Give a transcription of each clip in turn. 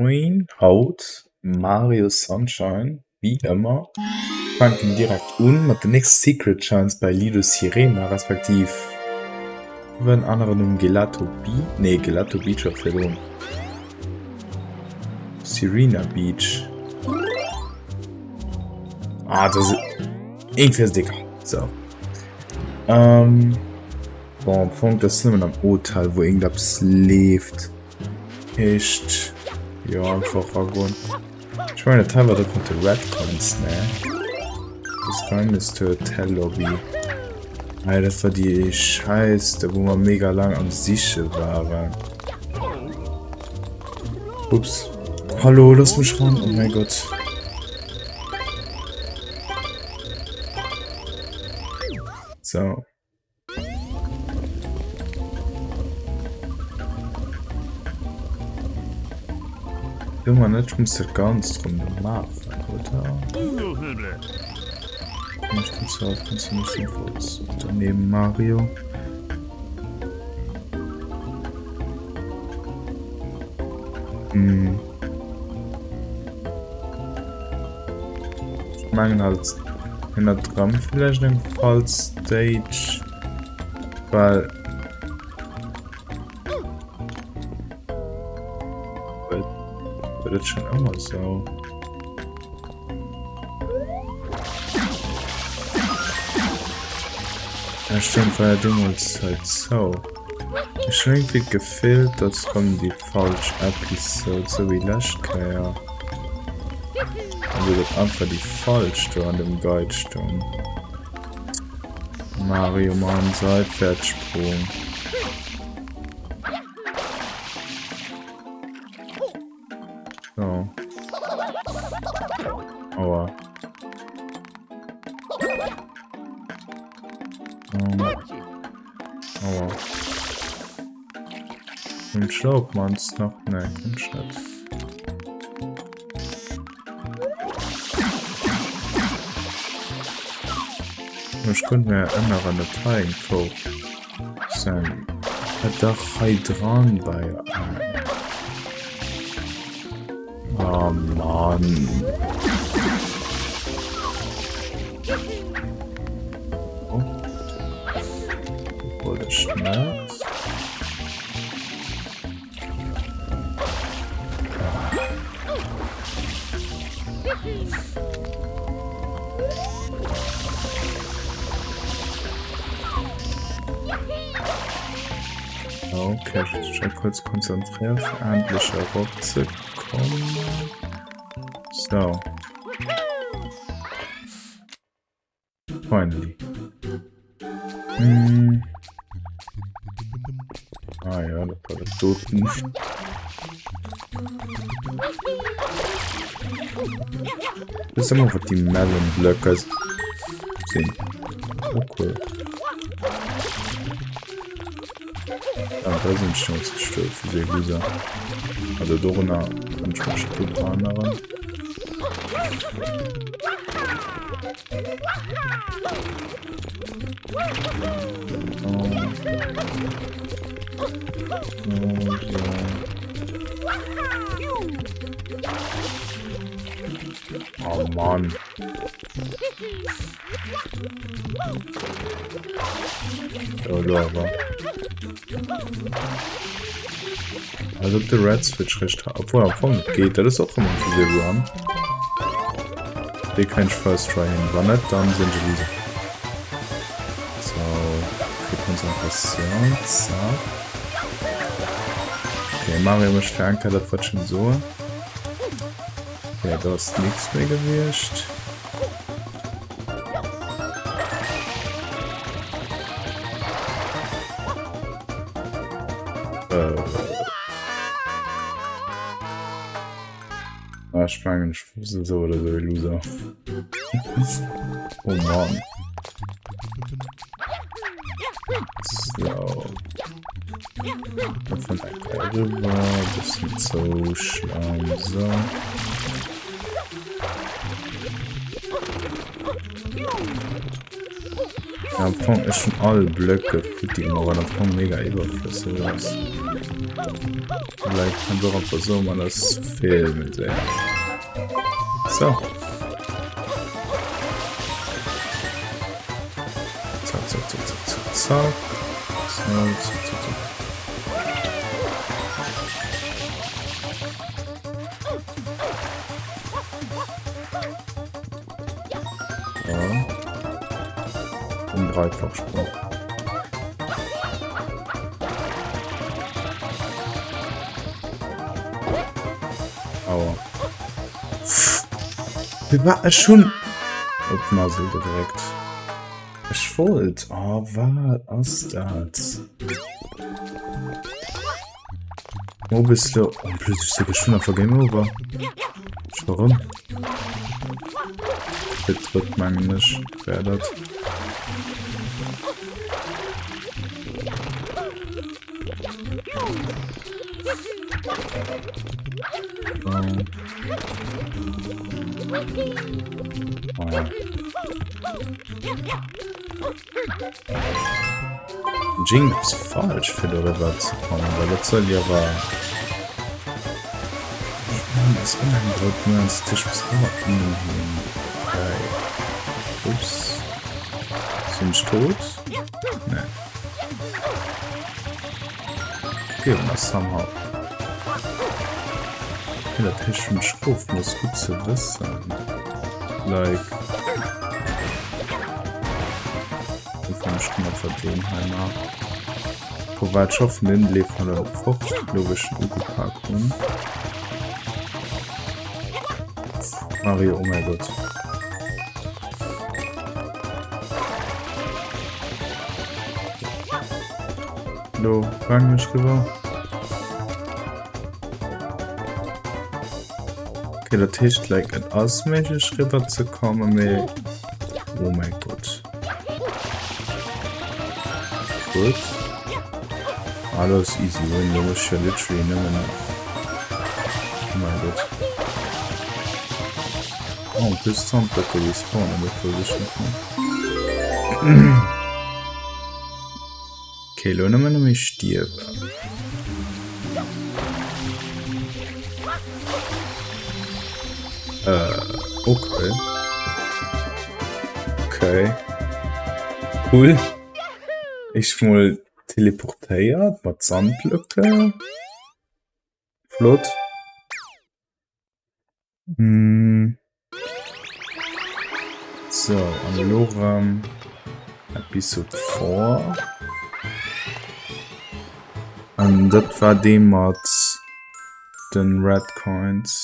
Moin, haut, Mario Sunshine, wie immer. Fangen direkt mit den nächsten Secret Chance bei Mairo-Serie, respektiv wenn anderen Gelato Beach auf der Serena Beach. Das ist irgendwie ist dicker. So. Bon, Punkt das Slimmen am Urteil, wo irgendwas lebt. Echt. Ja, einfach Ragon. Ich meine, Teil war das mit den Red Coins, ne? Das geilste Hotel-Lobby. Alter, das war die Scheiße, wo wir mega lang am Siche waren. Ups. Hallo, lass mich ran. Oh mein Gott. So. Immer nicht, ich muss das ganz drum machen, oder? Ich kann zwar ganz nicht sinnvoll. Daneben Mario. Ich meine halt 100 Gramm vielleicht ein Fall-Stage, weil das schon immer so. Ja, stimmt, weil der Ding ist halt so. Ich habe irgendwie gefehlt, dass kommen die falsche Episode, so wie leschte, ja. Also das einfach die falsche an dem Guide stehen. Mario Mann, Seitwärtssprung. So. Aua. Aua. Im Schlaub man's noch? Ne, im Schlaub. Ich könnte mir erinnern, eine Teil sein. Hat doch dran bei. Oh Mann. Oh. Wurde schnell. Okay, ich will kurz konzentrieren, für endlich herauszukommen. So. Finally. Ah ja, das war das Toten. Das ist immer, was die Melon-Blöcke sind. Oh cool. Da sind schon gestört für die Loser. Also Dorona und schon anderen. Oh Mann. Oh Lava. Also der Red Switch recht hat. Obwohl er vorne geht, das ist auch immer für sie Run. Die kann ich First Try hin. War nicht, dann sind sie diese. So, für Konzentration. Zack. Okay, Mario möchte verankert, das wird schon so. Okay, da ist nichts mehr gewischt. Sprangen, so oder so, Loser. Oh Mann. So. Von der rüber, bisschen so, Schleim, so. Ja, am Anfang ist schon alle Blöcke, die immer am Anfang mega überflüssig ist. Vielleicht kann doch einfach so mal das Filmen sehen. So. Zack, zack, zack, zack, zack, zack. So, zack, zack, zack. Ein Dreifachsprung. Aua. Wir waren schon. Auf Nase direkt. Ich wollte. Oh, was das? Wo bist du? Oh, plötzlich ist der schon auf Game Over. Warum? Betritt man nicht. Wer das? Jinx falsch für die River zu kommen, weil das soll ja war. Das ist unheimlich nur ans Tisch bis okay. Ups. Sind ich tot? Ne. Okay, und das somehow. Okay, der Tisch und Schruff muss gut zu wissen. Like. Ich kann man verdienen, einmal. Soweit schaffen den lebt von der fruchtlogischen Ugo-Packung. Mario, oh mein Gott. Hallo, fang mich rüber. Okay, der Tisch gleich etwas mäßig rüber zu kommen, aber oh mein Gott. Gut. Alles easy, wenn du musst ja literally nehmen. Oh mein Gott. Oh, bis zum Blöcke respawnen in der Position. Okay, lohne mir nämlich stirben. Okay. Okay. Cool. Ich mal teleportiert mit Sandblöcke. Flott. So, an Loram. Episode 4. Und das war dem mit den Red Coins.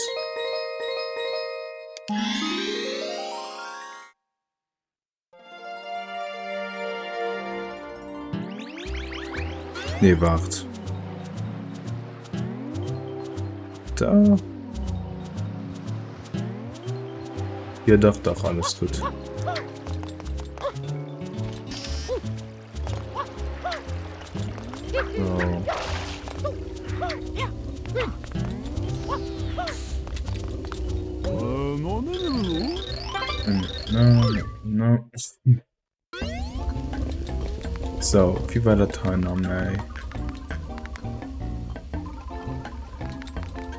Nee, wart. Da. Ihr dacht doch alles gut. So. No. So, wie war der Teilnahme, ey?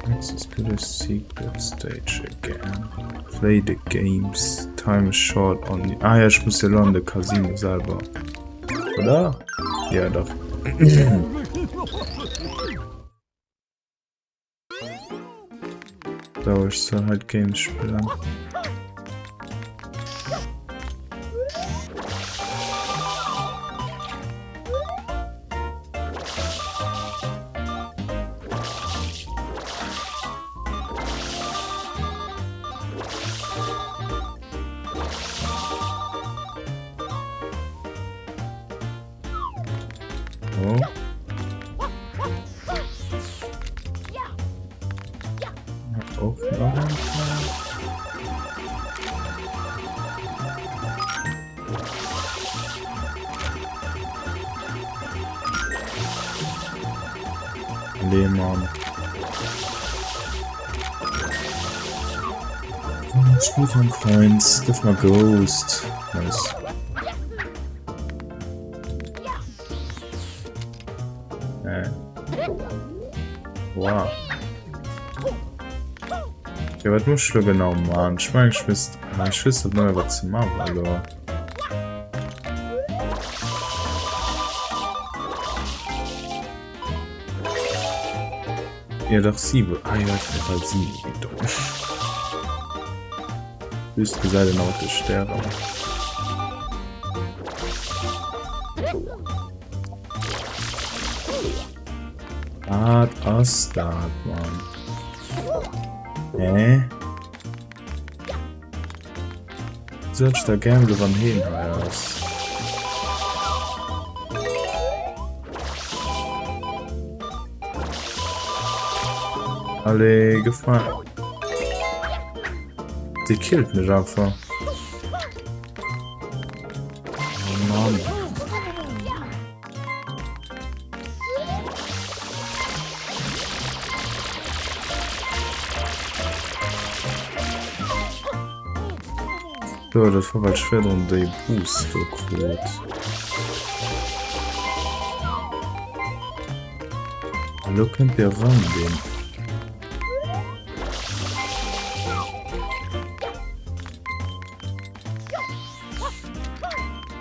Let's do the secret stage again. Play the games. Time is short on the... Ah ja, ich muss ja lernen, der Casino selber. Oder? Ja, doch. So, ich soll halt Games spielen. Lehmann. Spiel von Coins, give mal Ghost. Nice. Wow. Ja, was muss ich da genau machen? Ich meine, ich wüsste nicht mehr, was zu machen, also. Ja, doch 7. Ah ja, ich bin halt 7. Höchst gesagt, in Auto sterben. Was ist das, Mann? Hä? Soll ich da gerne gewonnen hin, Heiß? Alle gefallen. Die killt mich einfach. Oh Mann. So, das war bald schwer und der Boost so gut. Hallo, könnt ihr rangehen?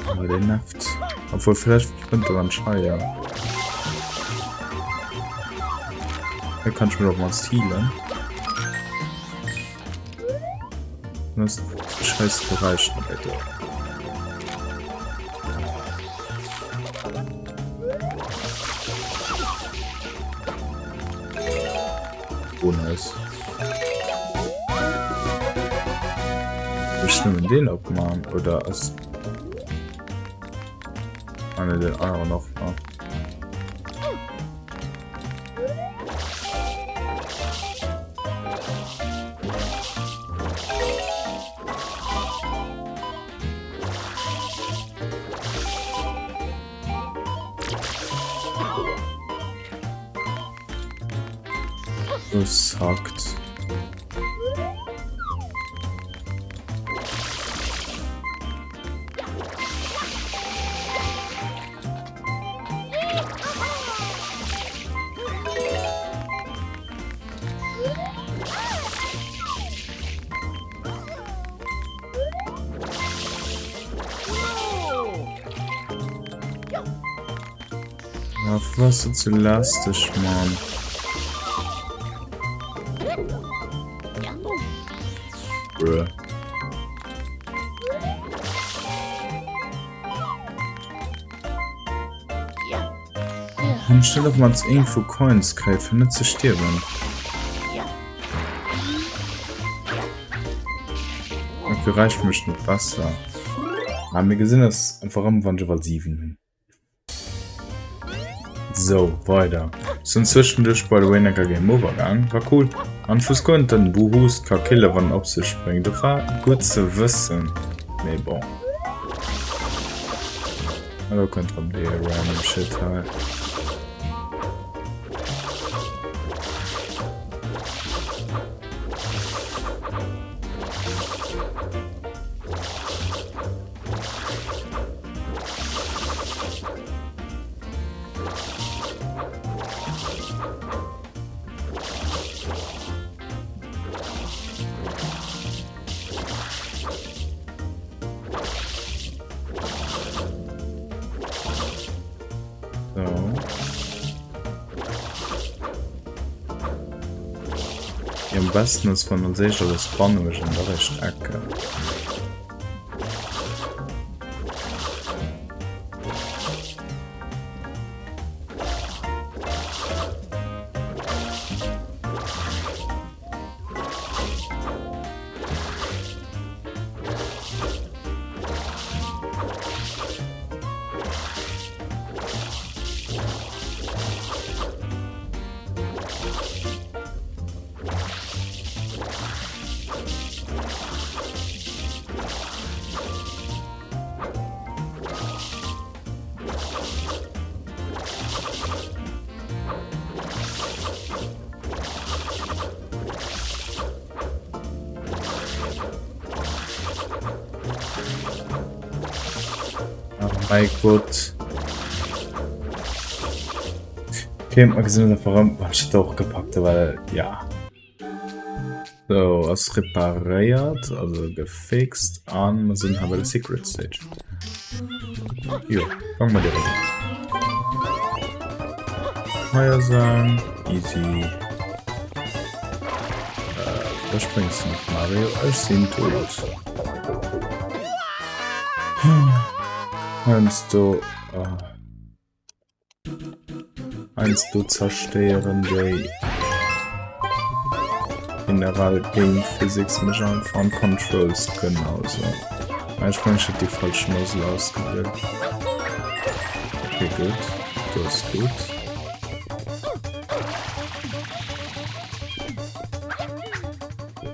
Aber der nervt. Obwohl, vielleicht könnte man schreien. Da kann ich mir doch mal healen. Das scheiß Bereich, bitte. Oh, nice. Wir stimmen den ab, Mann. Oder als. Ne, den anderen noch mal. Das hackt. Ja, was ist so elastisch, Mann? Bruh. Anstelle auf man irgendwo Coins kaufen, nicht zu sterben. Okay, reicht mich mit Wasser. Haben wir gesehen, dass einfach am Wand 7. So, weiter. So zwischendurch bei der Weider Game Overgang. War cool. An fürs Konten, du hust kann Killer, wann ob sie springt. Das war gut zu wissen. Nee, bon. Hallo, könnt ihr die random Shit halt. Am besten ist von der Sech das Spannung in der rechten Ecke. Mein Gott. Okay, Magazin warum ich doch gepackt, weil ja. So, was repariert, also gefixt an, wir sind aber der Secret Stage. Jo, fangen wir direkt an. Feuer sein, easy. Da springst du mit Mario, ich sind tot. Einst du zerstören die General Game Physics Mechan von Controls können also. Ich meine, ich habe die falschen Nozzle ausgewählt. Okay, gut. Das ist gut.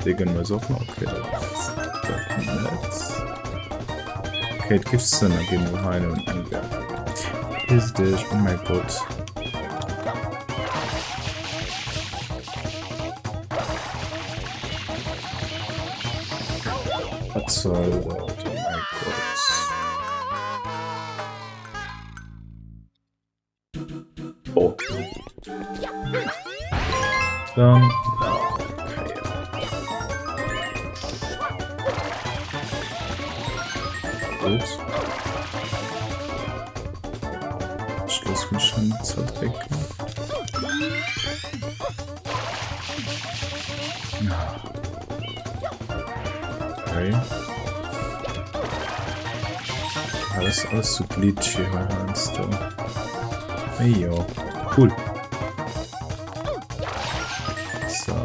Die gehen wir so offen. Okay, das ist nett. Okay, jetzt gibt es Sinn, dann gehen wir rein und angehen. Ist dich, oh mein Gott. Was soll das? Oh mein Gott. Oh. Dann. Okay. Gut. Ich lasse mich schon zerdrücken. Okay. Alles so glitchy, meinst du? Hey, jo. Cool. So.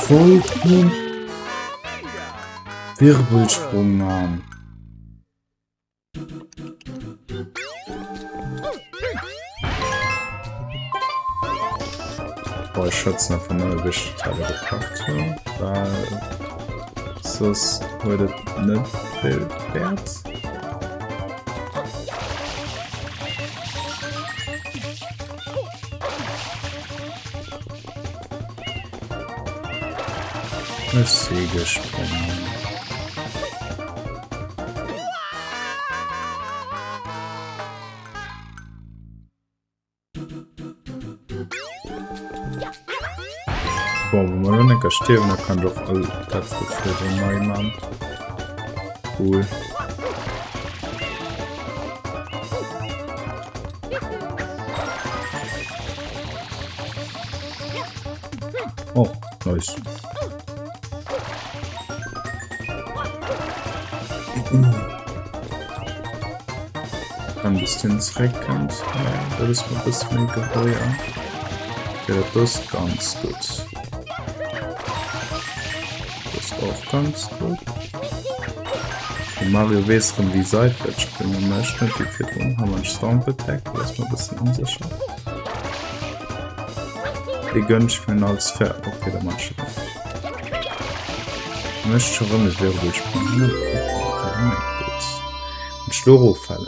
Folg Wirbelsprung haben. Boah, ich schätze noch von der Teile gepackt, weil sonst würde nicht viel wert. Ich sehe gesprungen. Boah, wenn man noch nicht sterben, dann kann doch all Platz für den neuen Mann. Cool. Oh, nice. Ein bisschen reckend. Ja, das ist mal ein bisschen geheuer. Ja, das ist ganz gut. Das ist auch ganz gut. Die Mario-Serie wie seitwärts springen möchte, die Viertel haben einen Stomp Attack, das ist mal ein bisschen unsicher. Die gönne ich mir als fair. Okay, der Mann schon. Ich möchte schon mit Wirbel springen. Und Schloro fallen.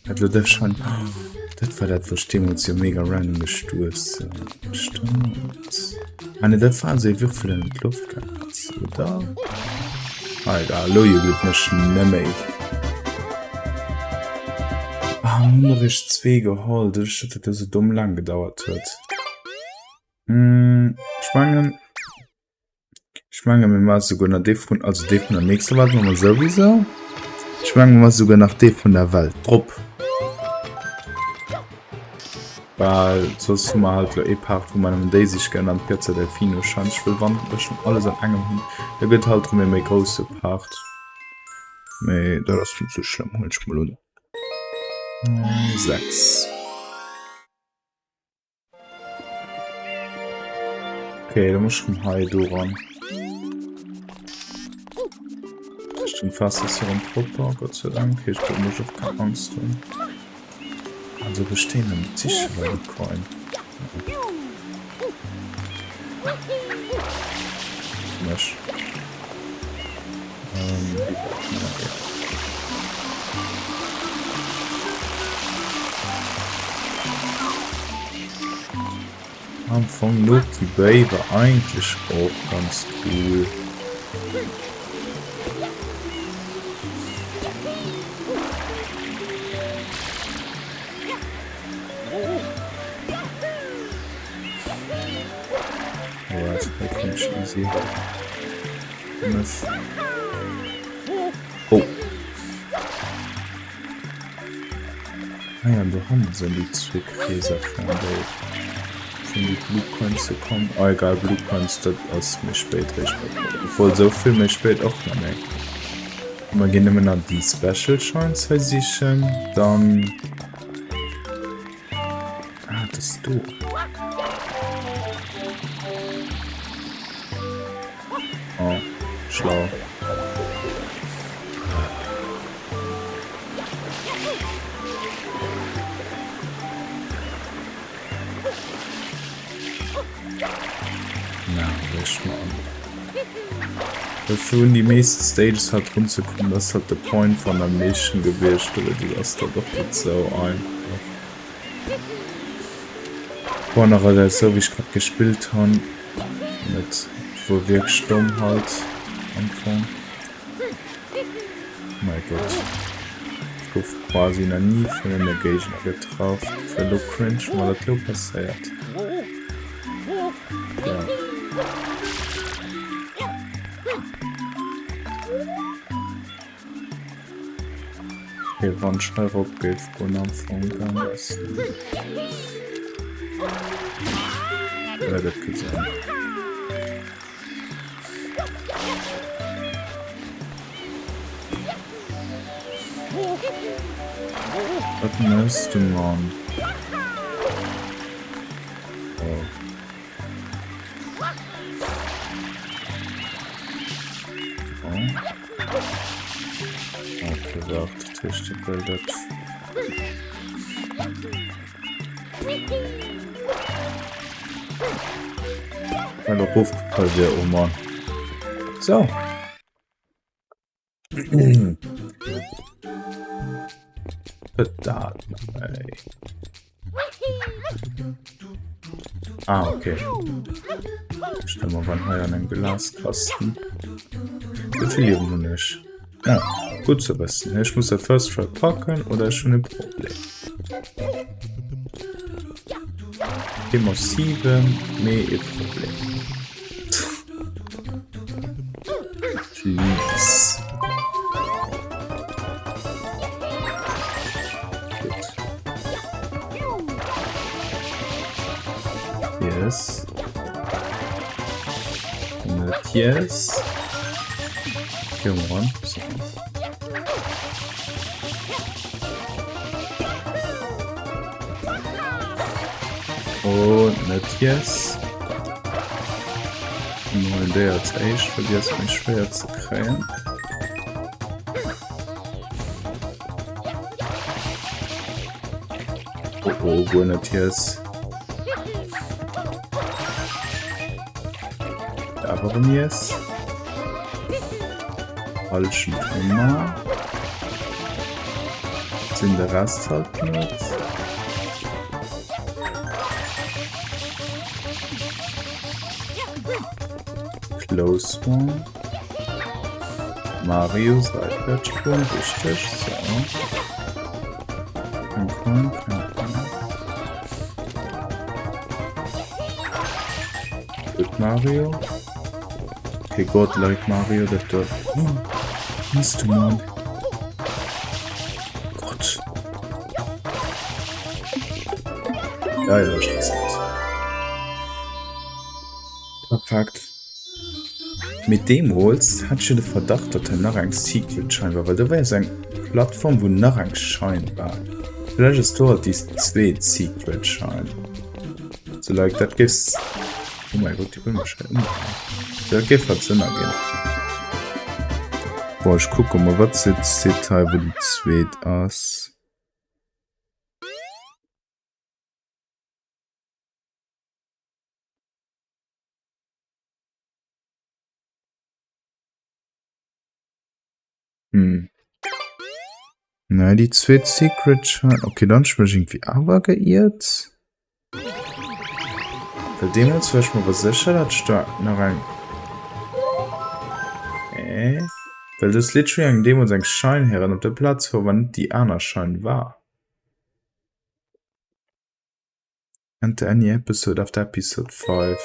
Also das schon. Das war das, was uns ja mega random gestoßen. Stimmt. Eine der Phase Würfel in die Luft kannst. Oder? Alter, hallo, ihr geht nicht mehr. Unterricht 2 geholt, das hat so dumm lang gedauert hat. Schwangen mir mal sogar nach D von, also D von der nächsten Welt machen wir sowieso. Schwangen wir sogar nach D von der Welt. Drupp. Weil sonst mal halt ein Part, wo man einen Daisy genannt Piazza Delfino scheint. Ich will wandern, das schon alles an einem hin. Da geht halt um eine große Part. Nee, das ist viel zu schlimm, hol ich mal oder. 6. Okay, da muss ich vom Haido ran. Ich bin fast, dass hier ein Popper, Gott sei Dank. Okay, ich glaube, muss ich auch keine Angst haben. Also bestehen am Tisch Coin. Misch. Am Anfang look die Baby eigentlich auch ganz cool. Alright, da kommt schon easy. Oh. Ah ja, du hast so die Zwickgräser von die Blue Coins zu kommen. Oh, egal, Blue Coins, das ist mir spät recht. Obwohl, so viel mehr spät auch noch nicht. Wir gehen immer nach die Special Shines versichern. Dann. Ah, das ist du. Oh, schlau. Für die meisten Stages hat rumzukommen, das hat der Point von der Meestengebirge oder die das da doch nicht so einfach. Andererseits, so wie ich gerade gespielt habe, mit wo wirklich stumm halt anfangen. Mein Gott. Ich gucke quasi noch nie von den Gegner getroffen. Für Look Cringe, weil das Look passiert. Ja. Okay, wann Schreiber abgeht, von Anfang an ist. Ja, das geht sein. Was möchtest du, Mann? Oh. Okay, warte, Tisch, die Bilder. Hallo, Rufpause, oh Mann. So. Daten, ey. Ah, okay. Stell mal wann hier an den Glaskasten. Wir verlieren wir nicht. Ja, gut zu wissen. Ich muss der First Try packen oder schon ein Problem. Immer 7, mehr ein Problem. Please. Yes. Not yes. Come on. Und nicht yes. Nur der als echt, weil die ist nicht schwer zu kriegen. Oh, wo nicht yes. Da warum yes? Falschen Thema. Sind der Rest halt nicht. Close one. Mario-Serie, richtig, so. Kein. Gut, Mario. Okay, Gott, like Mario, das dort. Oh, siehst du, Mann. Gott. Ja, ich weiß nicht. Perfekt. Mit dem Holz hat schon den Verdacht, dass er nach einem Secret scheinbar, weil da war ja so eine Plattform, wo nach einem Schein war. Vielleicht ist dort die 2 Secret Schein. So, like, das gibt's. Oh mein Gott, die will mal schnell umgehen. Das gibt halt Sinn ergeben. Boah, ich gucke mal, was ist das Detail, wo die 2 ist. Na, die zweite Secret Schein. Okay, dann bin ich irgendwie aber geirrt. Bei dem jetzt wäre ich mal was sicher, dass ich da noch ein. Weil das literally an dem uns ein Schein heran auf der Platz, wo man die andere Schein war. And any episode after episode 5.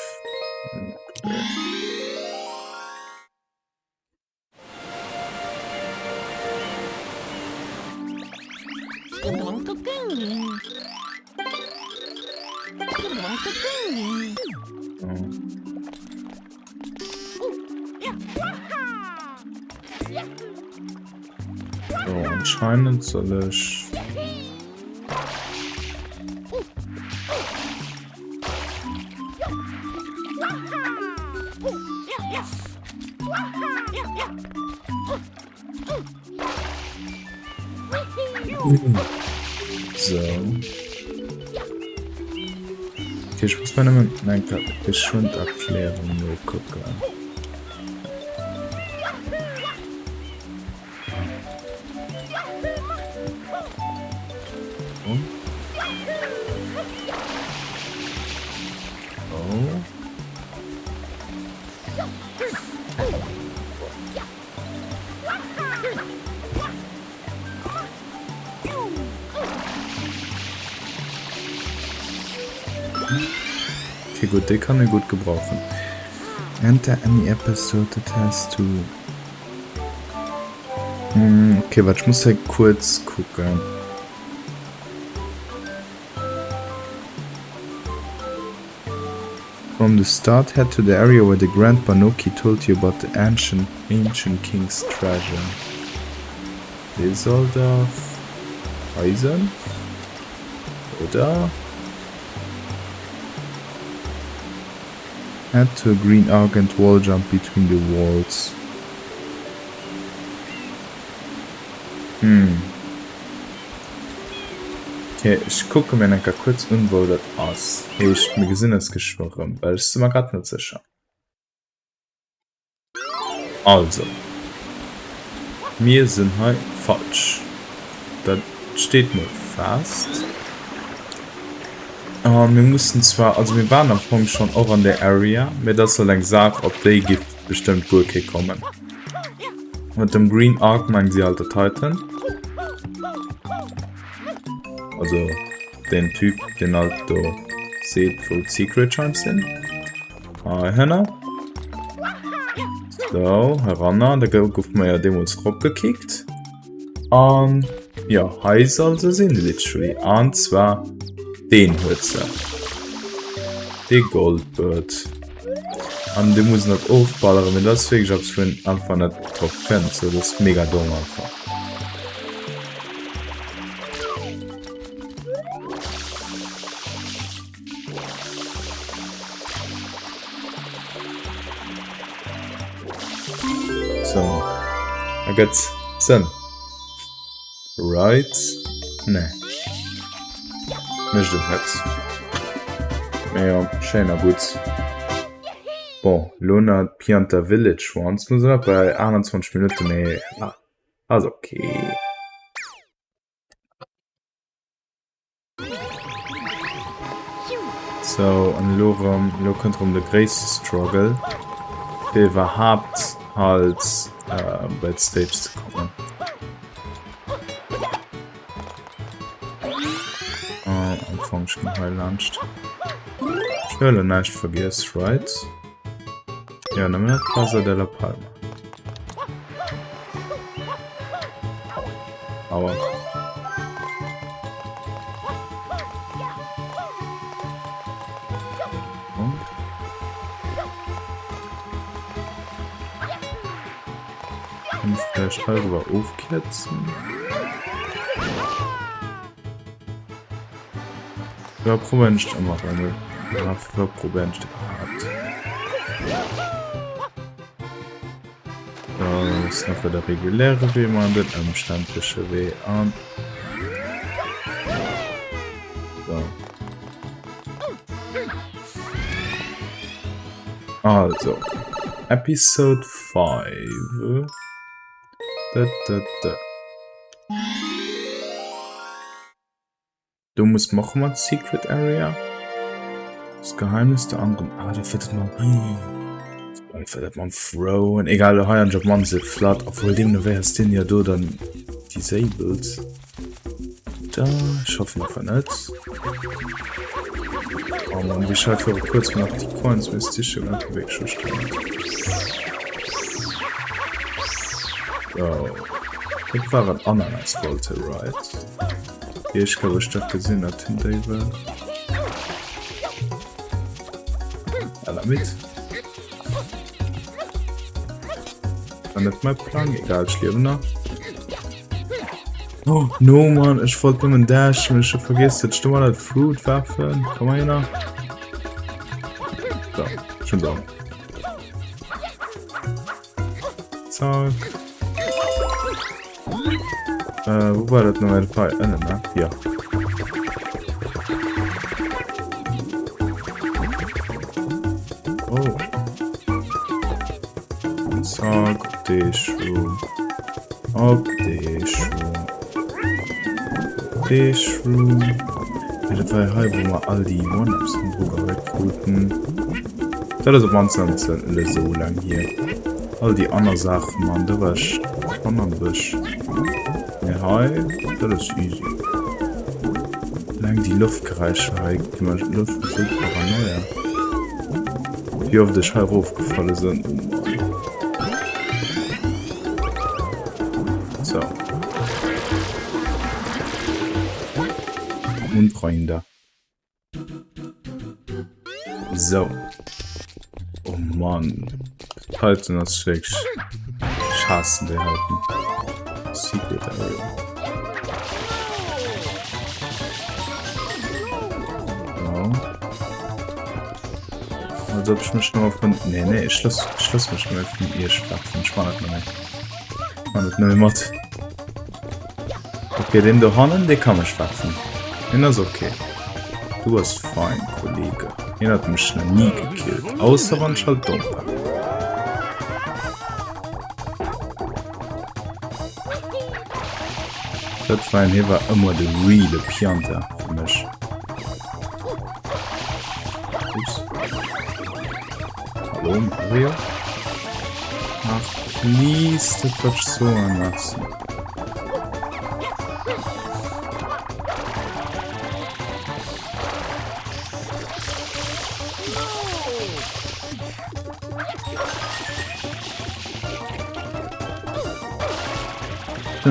So, anscheinend soll ich. So. Okay, ich muss meine Geschwinderklärung nur gucken. Okay, gut, den kann ich gut gebrauchen. Enter any episode that has to. Okay, warte, ich muss halt kurz gucken. From the start, head to the area where the Grand Banoki told you about the ancient king's treasure. Result of eisem? Oder? Head to a green arc and wall jump between the walls. Okay, ich gucke mir noch kurz an, wo das ist. Hey, ich bin mir Gesinnesgeschwuren, weil ich bin mir gerade nicht sicher. Also. Wir sind halt falsch. Das steht mir fast. Wir mussten zwar, also wir waren am Anfang schon auch an der Area, mir das so lang sagt, ob die gibt bestimmt gut kommen. Mit dem Green Arc meinen sie halt der Titan. Also den Typ, den halt da seht, wo Secret Chimes sind. Hänner. So, heran, da gouf man ja dem uns gekickt. Ja, heiß also sind literally. Und zwar den Hütze. Die Goldbird. Und die muss nicht aufballern, wenn das wirklich, ich hab's für den Anfang nicht drauf kennt. So, das ist mega dumm einfach. So, da geht's Sinn. Right? Ne. Nicht das Netz. Ja, schöner gut. Bon, Luna Pianta Village once muss er bei 21 Minuten mehr. Also okay. So, an Lorem, lo könnt der größte Struggle. Der überhaupt halt bei Stage zu kommen. Function high launched. Ich will nicht vergessen, right? Ja, dann haben wir Plaza de la Palma. Aber. Und vielleicht halt über aufkletzen. Ja, probieren nicht immer eine. Ja, probieren nicht gehabt. Das ist noch der reguläre W, man wird am standliche W an. So. Also. Episode 5. Du musst machen mal Secret Area. Das Geheimnis der anderen. Ah, da findet man. Da findet man Frauen. Egal, der High Job man sieht flat. Obwohl dem wärst den ja du dann disabled. Da, ich hoffe noch nicht. Oh man, wie schaut für kurz nach die Coins müsste ich schon weg schon stehen. Oh. Das war ein Ananas wollte, right? Hier, ich glaube, ich das gesehen hat hinter ihr. Ja, damit. War nicht mein Plan, egal, ich lebe noch. Oh, no, man, ich wollte nur einen Dash, wenn ich schon vergesse, jetzt stimme mal das Fruit werfen. Komm mal hin. So, schon da. Zack. Wo war das noch ein paar ne? Ja. Oh. Zack, auf die Schuhe. Auf die Schuhe. Die Schuhe. Das war ja halb, wo wir all die One-Ups im Drucker rekruten. Das ist aber ganz so lang hier. All die anderen Sachen, man, da war ich spannend. Ja, hi, das ist easy. Lang die Luftgereiche, die man Luft gefüllt paranoia. Wie oft die Scheibe aufgefallen sind. So. Und Freunde. So. Oh Mann. Halten das wirklich. Ich hasse die halten. Secret Area. Ja. Also ob ich mich nur auf... Nee, ich schloss mich nur von ihr schlafen. Ich mach das noch nicht. Ich mach das noch nicht. Okay, den da Hannen, den kann man schlafen. Den ist okay. Du hast fein, Kollege. Den hat mich noch nie gekillt. Außer wenn ich halt dumm war. Das war hier war immer der reale Pianta für mich. Ups. Hallo Mario? Ach, please, das wird so anlassen.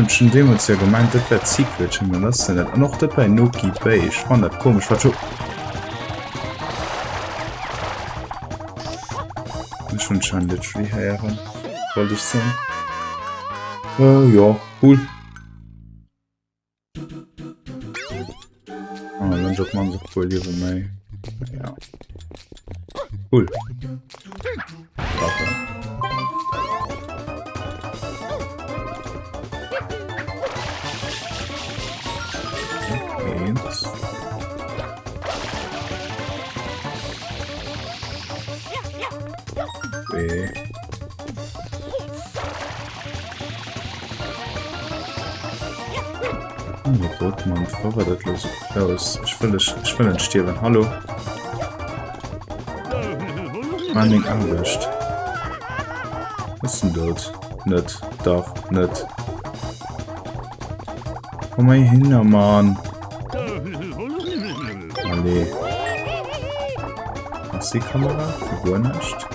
Schon dem uns ja gemeint, das wäre Secret, schon mal das nicht. Und auch das bei Noki Bay, ich fand das komisch, was schon. Ich schon literally heran, wollte ich sagen. Ja, cool. Ah, dann sagt man so cool, liebe May. Ja. Cool. Warte. Okay. Oh mein Gott, Mann, wo war das los? Ich will nicht sterben. Hallo? Mann, den angelöscht. Was ist denn dort? Nicht. Doch, nicht. Komm mal hier hin, Mann. Allee. Was die Kamera? Figur nicht.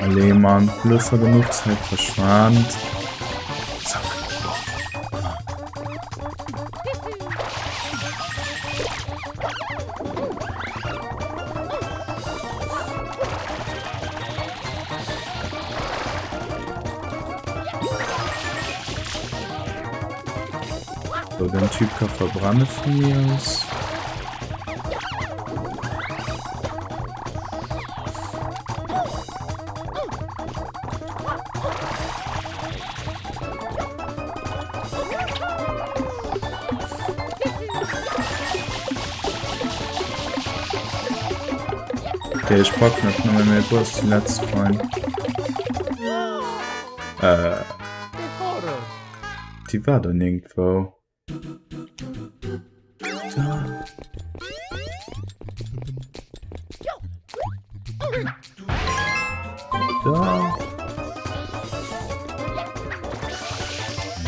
Allee, Mann. Bloß war genug Zeit verschwand. Zack. So, den Typ kann verbrennen von mir aus. Okay, ich pack noch mehr Boss, die letzte Coin. Die war doch nirgendwo. Da. Da.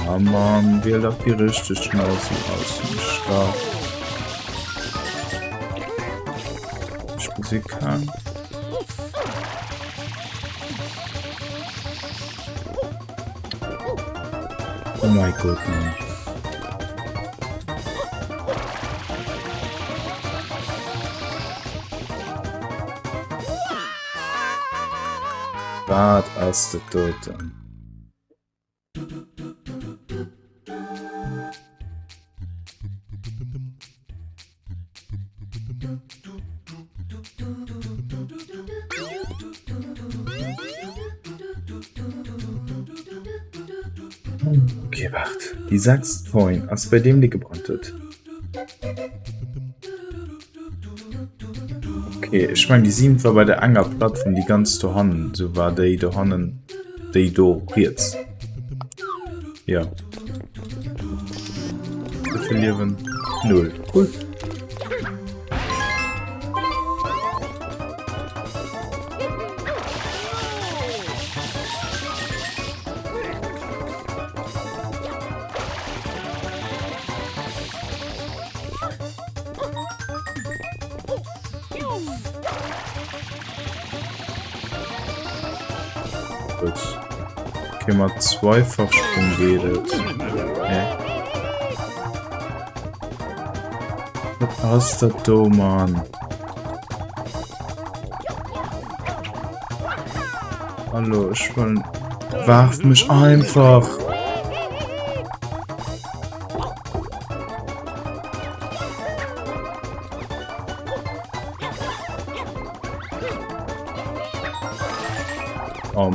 Ja, Mann, wir doch die richtige Schnauze aus dem Start. Ich Musik kann. Oh mein Gott, Mann. Bad aus der Toten. Okay, wart. Die sagst vorhin, als bei dem die gebrannt wird. Okay, ich meine, die 7 war bei der Angerplattform die ganz zu Hannen. So war die da Hannen, die do jetzt. Ja. Wir verlieren 0. Cool. Gut. Okay, mal zweifach Sprung geht. Ja. Was ist das da, Mann? Hallo, ich will... Warf mich einfach! Oh.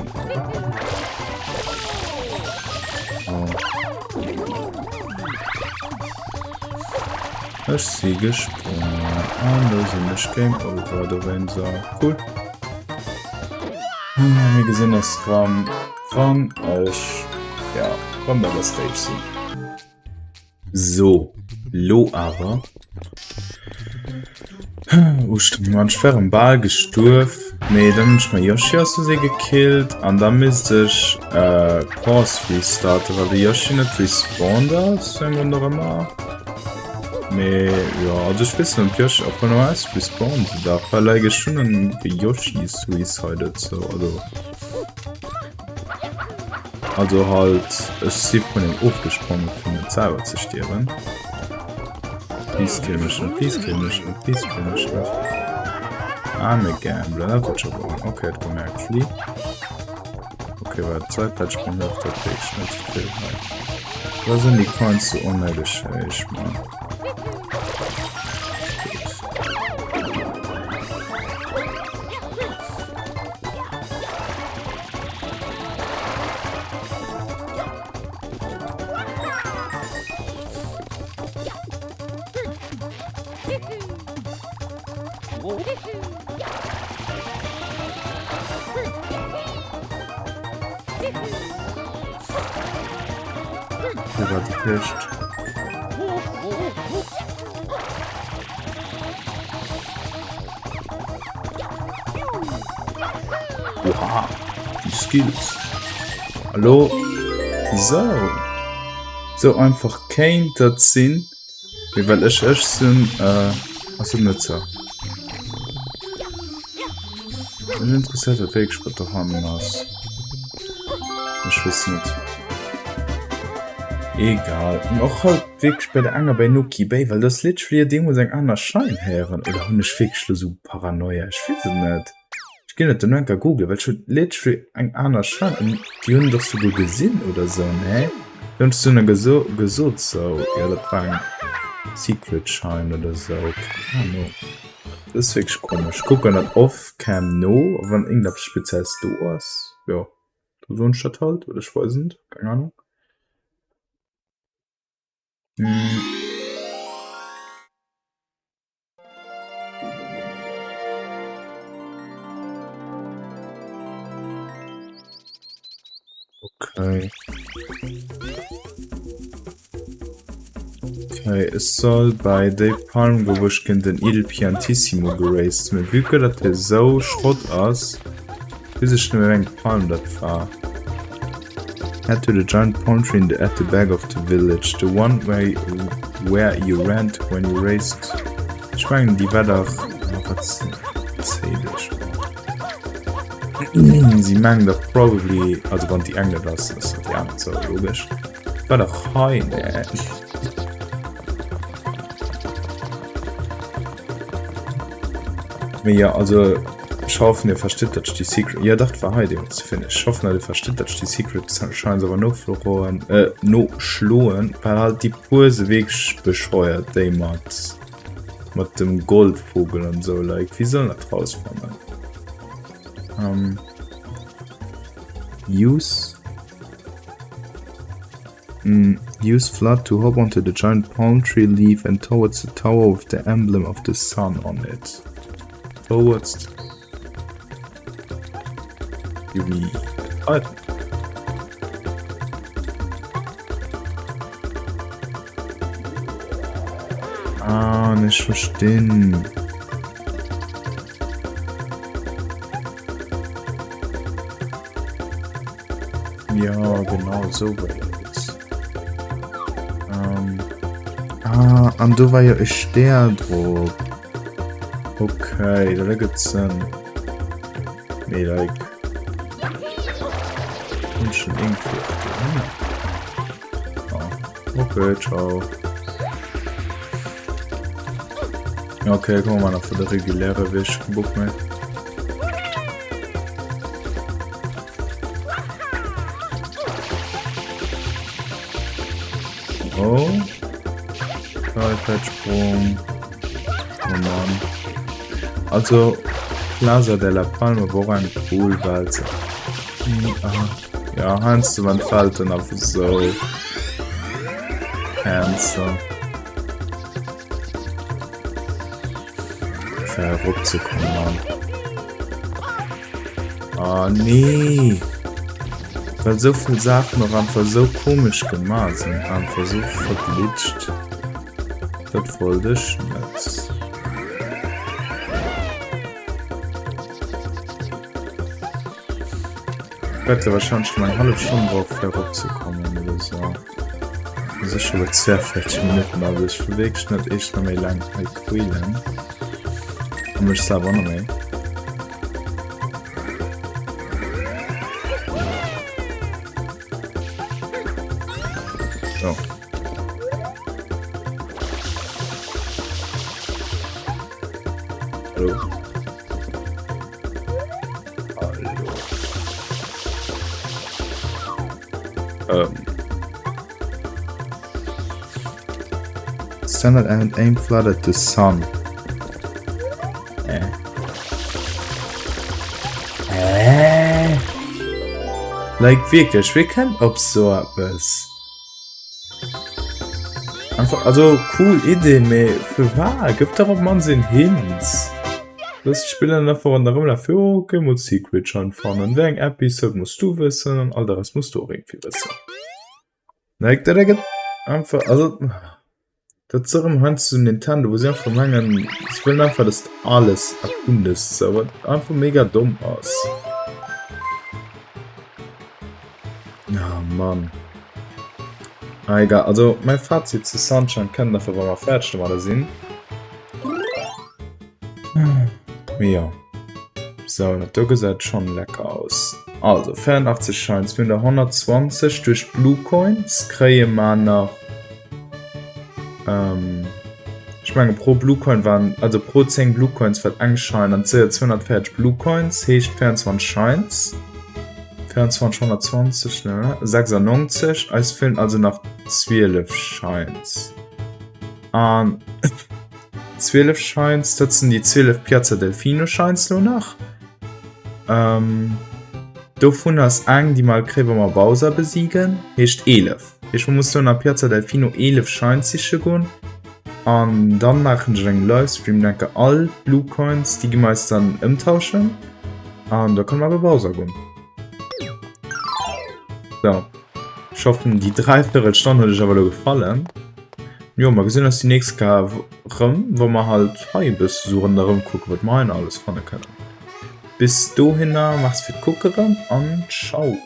Ich sie gesprungen. Da sind wir Game-Over, da werden sie. Cool. Wir gesehen das Kram von euch. Ja, von der Stage sehen. So. Lo aber. Man schweren Ball gesturft. Nee, dann ist mein Yoshi aus der gekillt. Und dann müsste ich Pause restarten, weil der Yoshi nicht respawned ist. Sagen wir noch immer. Nee, ja, also ich weiß nicht, Yoshi, ob man noch was respawnen darf, weil er schon ein Yoshi suicided, so, also halt, es sieht von ihm aufgesprungen, von den selber zu sterben. Please kill mich nicht, please kill mich nicht, please kill mich nicht. I'm a gambler, das wird schon wohl. Okay, das gemerkt, flieh. Okay, weil Zeitplatzsprung auf der Weg schnell zu killen. Da sind die Coins so unnötig, ich mal. Der war gefischt. Oha, die Skills. Hallo? So einfach kein das Sinn. Wie weil ich sind, aus dem Nutzer. Interessant, der Wegsprit doch haben muss. Ich weiß nicht. Egal. Noch halt wirklich bei der Anger bei Nuki Bay, weil das literally dem muss ein anderer Schein hören. Oder hun ich wirklich so Paranoia. Ich weiß es nicht. Ich gehe nicht den Anker Google, weil schon literally ein anderer Schein. Und die haben doch so gesehen oder so, ne? Die haben so eine gesucht, so. Ja, das war ein Secret-Schein oder so. Keine Ahnung. Das ist wirklich komisch. Ich gucke nicht auf Cam No, wenn irgendwas Spezielles du hast. Ja. Du so ein Stadt halt, oder ich weiß nicht. Keine Ahnung. Okay. Okay, es soll bei de Palmgewuschken den Il Piantissimo geraced. Mit Wüke, dat der so Schrott ass, bis ich nur eng Palm dat war. Head to the giant palm tree at the back of the village, the one where you ran when you raced. Ich meine, die war doch. Was ich? Sie meinen doch probably, also wenn die Engel das ist, ja, so logisch. War doch heim, ja, also ich hoffe, ihr versteht, dass die Secret. Ja, das war heute zu finden. Ich hoffe, ihr versteht, dass die Secrets scheinen aber noch verloren, noch schloen, weil halt die Pose wirklich bescheuert, die mit dem Goldvogel und so, like, wie soll das rauskommen? Use flood to hop onto the giant palm tree leaf and towards the tower with the emblem of the sun on it. Towards. Give me. Nicht verstehen. Ja, genau, so war es. Und du war ja ein Stern drauf. Okay, da gibt's nee, like. Und schon irgendwie. Okay, ciao. Okay, kommen wir noch für die reguläre Wisch. Guck mal. Oh. Kalpeitsprung. Oh Mann. Also, Plaza de la Palme war ein Poolwalze. Ja, Hans, man fällt dann auf so. Handsome. Herumzukommen, Mann. Oh nee. Weil so viele Sachen noch einfach so komisch gemacht sind, einfach so verglitscht. Das wollte ich nicht. Ich werde wahrscheinlich schon mal eine halbe Stunde drauf herumzukommen oder so. Das ist schon mit sehr 40 Minuten, aber ich will wirklich nicht echt noch mehr lang quälen. Und ich sage auch noch mehr. So. Hallo. Hallo. Standard and aim flooded the sun. Like wirklich, wir kennen ob so etwas. Einfach, also cool Idee, aber für wahr, gibt aber man den Hints. Das Spielen davor und darum dafür, okay, muss Secret schon von und wegen Episode musst du wissen und all das musst du auch irgendwie wissen. Like, da geht einfach, also, das so im Hand zu Nintendo, wo sie einfach meinen, ich will einfach, dass alles erkundest, aber einfach mega dumm aus. Ja, Mann. Egal, also mein Fazit zu Sunshine kann dafür mal fertig mal sehen. Ja. So, das sieht schon lecker aus. Also, 84 Scheins mit der 120 durch Blue Coins kriege man noch. Ich meine, pro Blue Coin waren, also pro 10 Blue Coins wird angescheint, dann zählt 240 Blue Coins, heißt 24 Scheins. 24, 120, ne? 96, als fehlen also noch 12 Scheins. 12 Scheins, das sind die 12 Piazza Delfino Scheins nur noch. Davon hast du die mal Kreber Bowser besiegen, heißt 11. Ich muss so nach Piazza Delfino 11 Scheins sicher gehen. Und dann machen wir einen Livestream, denke all Blue Coins, die meist dann umtauschen. Und da kann man bei Bowser gehen. klar. Schaffen die 3 Viertelstunde ich aber gefallen. Jo, mal gesehen, dass die nächste rum, wo man halt bis suchen darum gucken, was man alles von können. Bis dahin, mach's für Guckerin und ciao.